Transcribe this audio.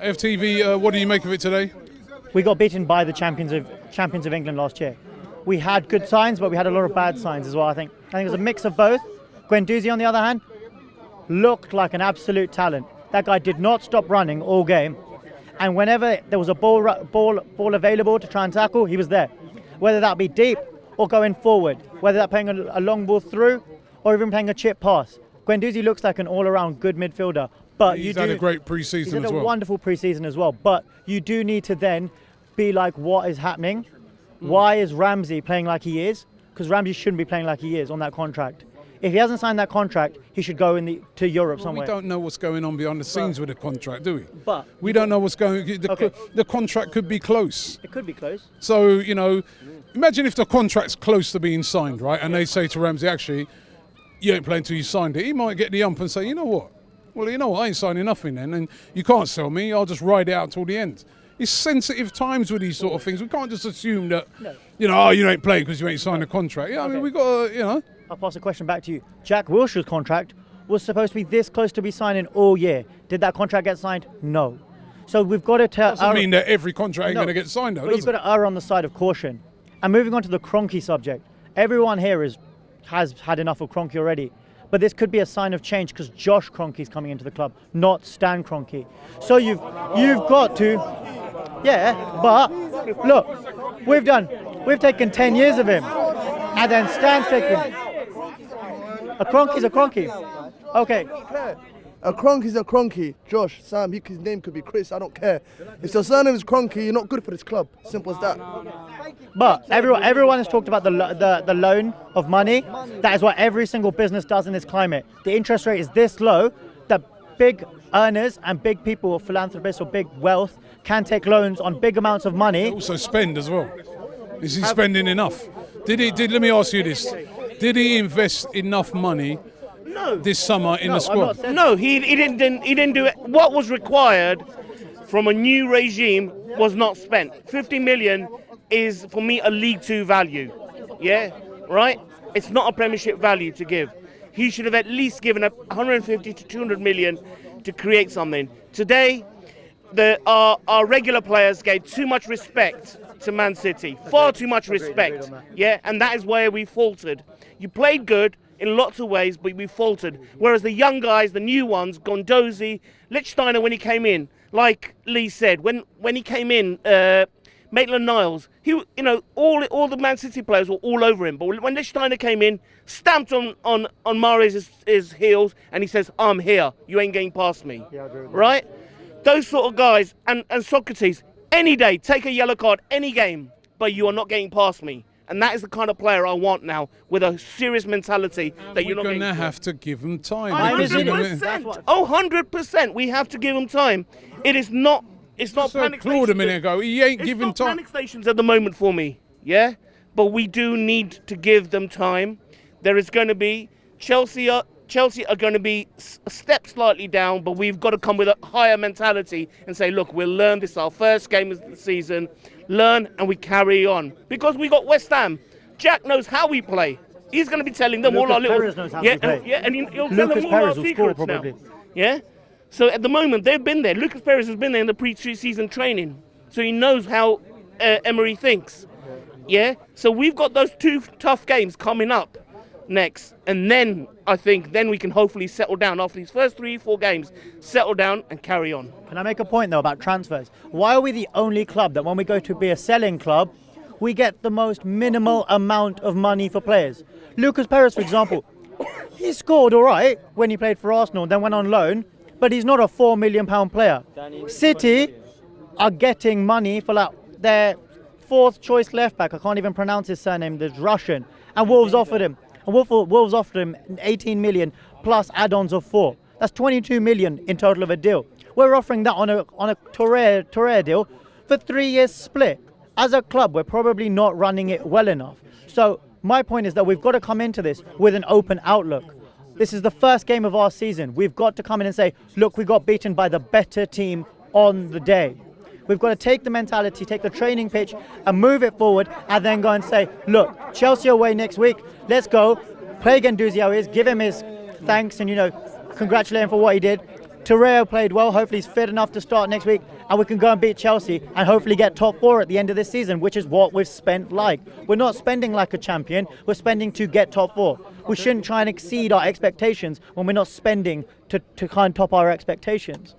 AFTV, what do you make of it today? We got beaten by the champions of England last year. We had good signs, but we had a lot of bad signs as well, I think. It was a mix of both. Guendouzi, on the other hand, looked like an absolute talent. That guy did not stop running all game. And whenever there was a ball available to try and tackle, he was there. Whether that be deep or going forward, whether that playing a long ball through or even playing a chip pass. Guendouzi looks like an all-around good midfielder. But he's had a great pre-season as well. He's had a wonderful pre-season as well. But you do need to then be like, what is happening? Why is Ramsey playing like he is? Because Ramsey shouldn't be playing like he is on that contract. If he hasn't signed that contract, he should go to Europe somewhere. We don't know what's going on behind the scenes with the contract, do we? But we don't know what's going on. The contract could be close. It could be close. So, imagine if the contract's close to being signed, right? And they say to Ramsey, actually, you ain't playing until you signed it. He might get the ump and say, you know what? Well, you know what? I ain't signing nothing then. And you can't sell me. I'll just ride it out till the end. It's sensitive times with these sort of things. We can't just assume that, you ain't playing because you ain't signed a contract. Yeah, I mean, we got to, I'll pass the question back to you. Jack Wilshere's contract was supposed to be this close to be signing all year. Did that contract get signed? No. So we've got to tell. Doesn't mean that every contract ain't going to get signed, though. But you've got to err on the side of caution. And moving on to the Kroenke subject, everyone here has had enough of Kroenke already. But this could be a sign of change because Josh Kroenke is coming into the club, not Stan Kroenke. So you've got to, but look, we've taken 10 years of him, and then Stan's taken. A Kroenke's a Kroenke. Okay. A Kroenke's a Kroenke. Josh, Sam, his name could be Chris, I don't care. If your surname is Kroenke, you're not good for this club. Simple as that. But everyone has talked about the loan of money. That is what every single business does in this climate. The interest rate is this low that big earners and big people, philanthropists or big wealth, can take loans on big amounts of money. They also spend as well. Is he spending enough? Let me ask you this. Did he invest enough money this summer in the squad? No, he didn't do it. What was required from a new regime was not spent. 50 million is, for me, a League Two value. Yeah, right? It's not a Premiership value to give. He should have at least given up 150 to 200 million to create something. Today, our regular players gave too much respect to Man City. Far too much respect. Yeah, and that is where we faltered. You played good in lots of ways, but we faltered. Whereas the young guys, the new ones, Guendouzi, Lichtsteiner, when he came in, like Lee said, when he came in, Maitland-Niles, all the Man City players were all over him. But when Lichtsteiner came in, stamped on Mahrez's heels, and he says, "I'm here. You ain't getting past me." Yeah, I agree with that. Right? Those sort of guys, and Socrates, any day, take a yellow card, any game, but you are not getting past me. And that is the kind of player I want now, with a serious mentality that you're not going to have to give them time. 100%. 100%. We have to give them time. It's not panic stations. A minute ago, he ain't giving time. Panic stations at the moment for me, yeah? But we do need to give them time. There is going to be Chelsea are going to be a step slightly down, but we've got to come with a higher mentality and say, look, we'll learn. This is our first game of the season. Learn and we carry on. Because we got West Ham. Jack knows how we play. He's going to be telling them all our little... Lucas Perez knows how to play. And he'll tell them all our secrets now. Yeah? So at the moment, they've been there. Lucas Perez has been there in the pre-season training. So he knows how Emery thinks. Yeah? So we've got those two tough games coming up next, and then I think we can hopefully settle down after these first 3-4 games, settle down and carry on. Can I make a point though about transfers? Why are we the only club that when we go to be a selling club, we get the most minimal amount of money for players? Lucas Perez, for example, he scored all right when he played for Arsenal, then went on loan, but he's not a £4 million player. City are getting money for their fourth choice left back. I can't even pronounce his surname. There's Russian, and Wolves offered him. And Wolves offered him 18 million plus add-ons of 4. That's 22 million in total of a deal. We're offering that on a Torreira deal for 3 years split. As a club, we're probably not running it well enough. So my point is that we've got to come into this with an open outlook. This is the first game of our season. We've got to come in and say, look, we got beaten by the better team on the day. We've got to take the mentality, take the training pitch and move it forward, and then go and say, look, Chelsea away next week. Let's go, play Guendouzi how he is, give him his thanks and, congratulate him for what he did. Torreira played well, hopefully he's fit enough to start next week, and we can go and beat Chelsea and hopefully get top 4 at the end of this season, which is what we've spent like. We're not spending like a champion, we're spending to get top 4. We shouldn't try and exceed our expectations when we're not spending to kind of top our expectations.